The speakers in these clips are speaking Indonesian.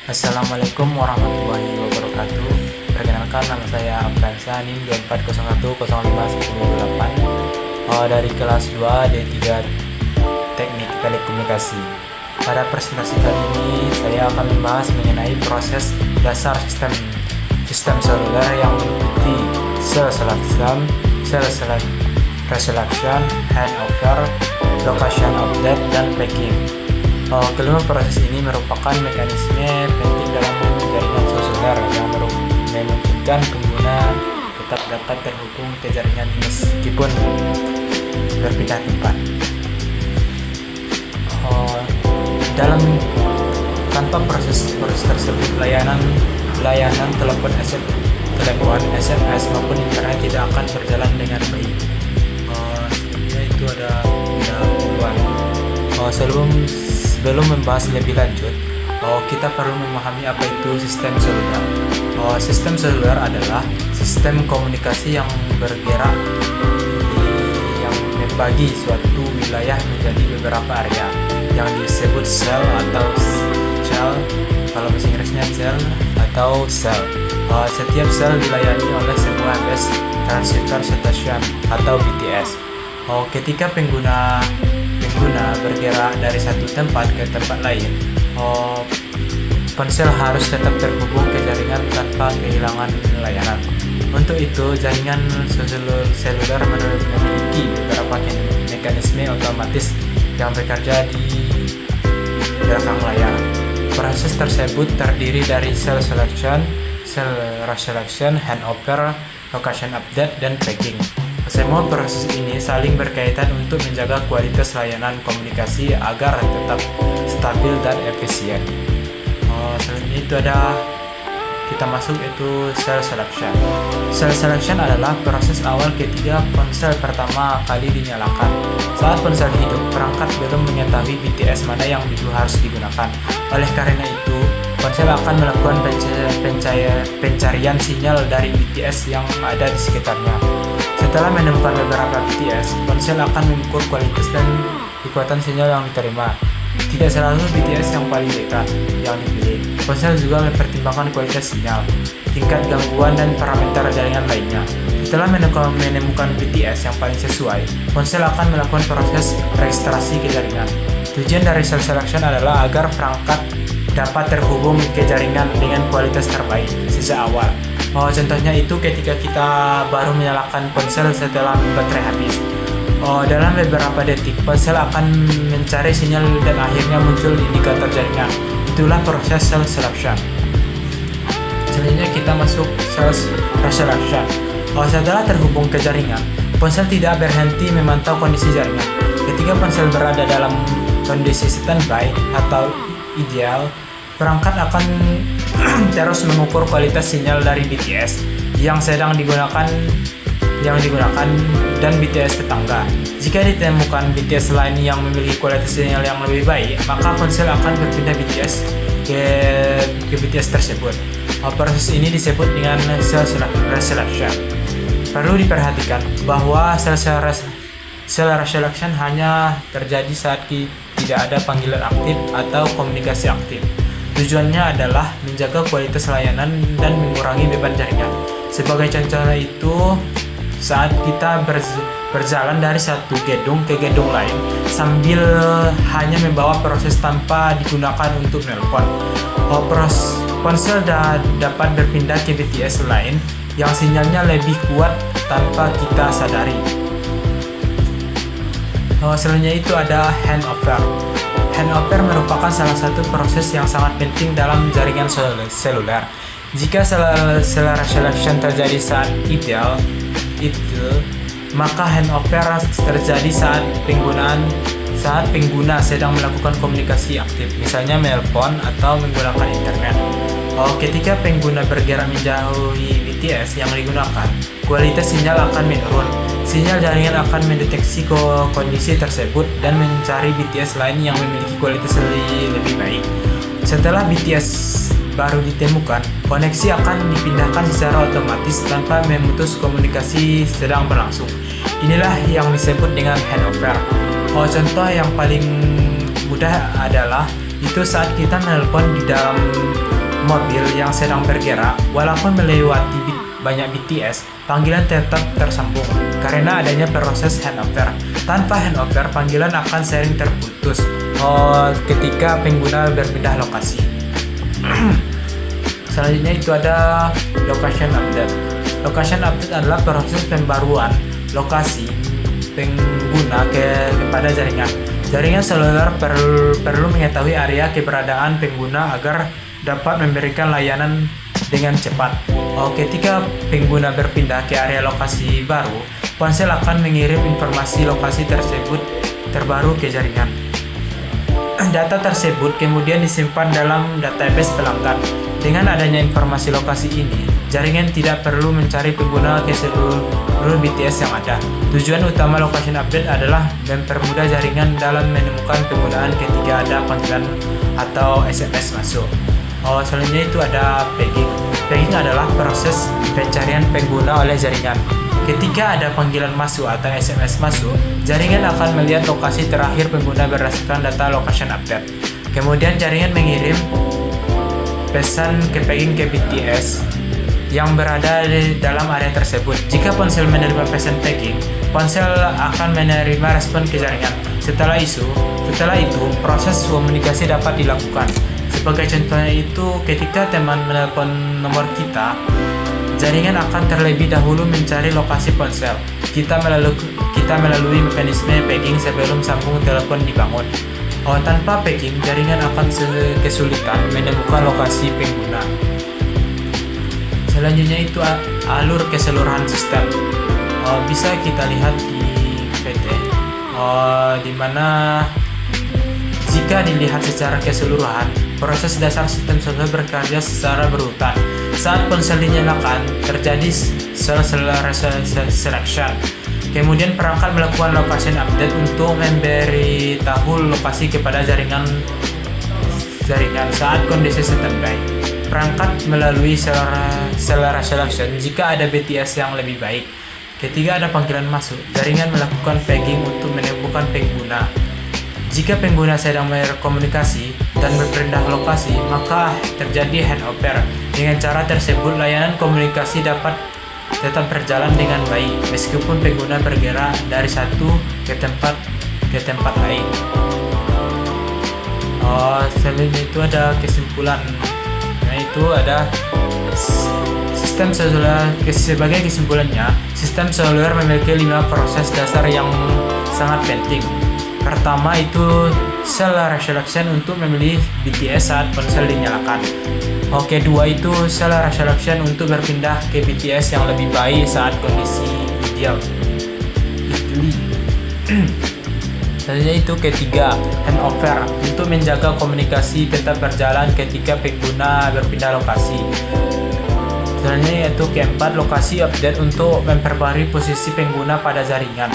Assalamualaikum warahmatullahi wabarakatuh. Perkenalkan, nama saya Afgansa NIM 2401051028 dari kelas 2 D3 Teknik Telekomunikasi. Pada presentasi kali ini saya akan membahas mengenai proses dasar sistem seluler yang meliputi cell reselection, handover, location update, dan packing. Kelima proses ini merupakan mekanisme penting dalam jaringan seluler yang memungkinkan pengguna tetap dapat terhubung ke jaringan meskipun berpindah tempat. Tanpa proses tersebut, layanan telepon SMS maupun internet tidak akan berjalan dengan baik. Sebelumnya itu ada duluan. Sebelum membahas lebih lanjut, kita perlu memahami apa itu sistem seluler. Sistem seluler adalah sistem komunikasi yang bergerak yang membagi suatu wilayah menjadi beberapa area yang disebut sel atau cell, kalau bahasa Inggrisnya cell atau sel. Setiap sel dilayani oleh sebuah base transceiver station atau BTS. Ketika pengguna bergerak dari satu tempat ke tempat lain, ponsel harus tetap terhubung ke jaringan tanpa kehilangan layanan. Untuk itu, jaringan seluler memiliki beberapa mekanisme otomatis yang bekerja di belakang layar. Proses tersebut terdiri dari cell reselection, handover, location update, dan packing. Semua proses ini saling berkaitan untuk menjaga kualitas layanan komunikasi agar tetap stabil dan efisien. Selanjutnya itu kita masuk itu cell selection. Cell selection adalah proses awal ketika ponsel pertama kali dinyalakan. Saat ponsel hidup, perangkat belum mengetahui BTS mana yang harus digunakan. Oleh karena itu, ponsel akan melakukan pencarian sinyal dari BTS yang ada di sekitarnya. Setelah menemukan beberapa BTS, ponsel akan mengukur kualitas dan kekuatan sinyal yang diterima. Tidak selalu BTS yang paling dekat yang dipilih. Ponsel juga mempertimbangkan kualitas sinyal, tingkat gangguan, dan parameter jaringan lainnya. Setelah menemukan BTS yang paling sesuai, ponsel akan melakukan proses registrasi ke jaringan. Tujuan dari cell selection adalah agar perangkat dapat terhubung ke jaringan dengan kualitas terbaik sejak awal. Contohnya itu ketika kita baru menyalakan ponsel setelah baterai habis. Dalam beberapa detik, ponsel akan mencari sinyal dan akhirnya muncul indikator jaringan. Itulah proses cell selection. Selanjutnya kita masuk cell reselection. Setelah terhubung ke jaringan, ponsel tidak berhenti memantau kondisi jaringan. Ketika ponsel berada dalam kondisi standby atau ideal, perangkat akan terus mengukur kualitas sinyal dari BTS yang sedang digunakan dan BTS tetangga. Jika ditemukan BTS lain yang memiliki kualitas sinyal yang lebih baik, maka ponsel akan berpindah BTS ke BTS tersebut. Proses ini disebut dengan cell reselection. Perlu diperhatikan bahwa cell reselection hanya terjadi saat tidak ada panggilan aktif atau komunikasi aktif. Tujuannya adalah menjaga kualitas layanan dan mengurangi beban jaringan. Sebagai contohnya itu, saat kita berjalan dari satu gedung ke gedung lain sambil hanya membawa proses tanpa digunakan untuk nelpon, ponsel dapat berpindah ke BTS lain yang sinyalnya lebih kuat tanpa kita sadari. Selanjutnya itu ada handover. Handover merupakan salah satu proses yang sangat penting dalam jaringan seluler. Jika cell reselection terjadi saat ideal, maka handover terjadi saat pengguna sedang melakukan komunikasi aktif, misalnya menelpon atau menggunakan internet. Ketika pengguna bergerak menjauhi BTS yang digunakan, kualitas sinyal akan menurun. Sinyal jaringan akan mendeteksi kondisi tersebut dan mencari BTS lain yang memiliki kualitas lebih baik. Setelah BTS baru ditemukan, koneksi akan dipindahkan secara otomatis tanpa memutus komunikasi sedang berlangsung. Inilah yang disebut dengan handover. Contoh yang paling mudah adalah itu saat kita menelpon di dalam mobil yang sedang bergerak, walaupun melewati banyak BTS, panggilan tetap tersambung karena adanya proses handover. Tanpa handover, panggilan akan sering terputus ketika pengguna berpindah lokasi. Selanjutnya itu ada location update. Location update adalah proses pembaruan lokasi pengguna kepada jaringan. Jaringan seluler perlu mengetahui area keberadaan pengguna agar dapat memberikan layanan dengan cepat. Ketika pengguna berpindah ke area lokasi baru, ponsel akan mengirim informasi lokasi tersebut terbaru ke jaringan. Data tersebut kemudian disimpan dalam database pelanggan. Dengan adanya informasi lokasi ini, jaringan tidak perlu mencari pengguna ke seluruh BTS yang ada. Tujuan utama location update adalah mempermudah jaringan dalam menemukan penggunaan ketika ada panggilan atau SMS masuk. Selanjutnya itu ada pegging. Pegging adalah proses pencarian pengguna oleh jaringan. Ketika ada panggilan masuk atau SMS masuk, jaringan akan melihat lokasi terakhir pengguna berdasarkan data location update. Kemudian jaringan mengirim pesan ke pegging ke BTS yang berada di dalam area tersebut. Jika ponsel menerima pesan pegging, ponsel akan menerima respon ke jaringan. Setelah itu, proses komunikasi dapat dilakukan. Sebagai contohnya itu, ketika teman menelpon nomor kita, jaringan akan terlebih dahulu mencari lokasi ponsel. Kita melalui mekanisme pegging sebelum sambung telepon dibangun. Tanpa pegging, jaringan akan kesulitan menemukan lokasi pengguna. Selanjutnya itu alur keseluruhan sistem. Bisa kita lihat di PT, di mana jika dilihat secara keseluruhan, proses dasar sistem seluler bekerja secara berurutan. Saat ponsel dinyalakan, terjadi cellular selection. Kemudian perangkat melakukan location update untuk memberitahu lokasi kepada jaringan saat kondisi standby. Perangkat melalui cellular selection jika ada BTS yang lebih baik. Ketika ada panggilan masuk, jaringan melakukan pegging untuk menemukan pengguna. Jika pengguna sedang berkomunikasi dan berpindah lokasi, maka terjadi handover. Dengan cara tersebut, layanan komunikasi dapat tetap berjalan dengan baik meskipun pengguna bergerak dari satu ke tempat lain. Selanjutnya itu ada kesimpulan. Itu ada sistem seluler. Sebagai kesimpulannya, sistem seluler memiliki 5 proses dasar yang sangat penting. Pertama itu cellular selection untuk memilih BTS saat ponsel dinyalakan. Kedua itu cellular selection untuk berpindah ke BTS yang lebih baik saat kondisi ideal. Selanjutnya itu ketiga, handover untuk menjaga komunikasi tetap berjalan ketika pengguna berpindah lokasi. Selanjutnya itu keempat, lokasi update untuk memperbarui posisi pengguna pada jaringan.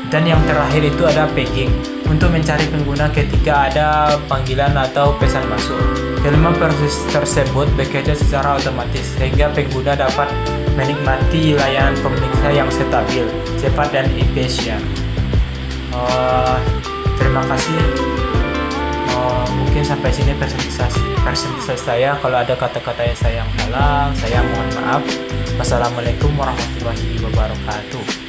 Dan yang terakhir itu ada pegging untuk mencari pengguna ketika ada panggilan atau pesan masuk. Kelima proses tersebut bekerja secara otomatis sehingga pengguna dapat menikmati layanan komunikasi yang stabil, cepat dan efisien. Terima kasih. Mungkin sampai sini presentasi saya. Kalau ada kata-kata yang saya salah, saya mohon maaf. Wassalamualaikum warahmatullahi wabarakatuh.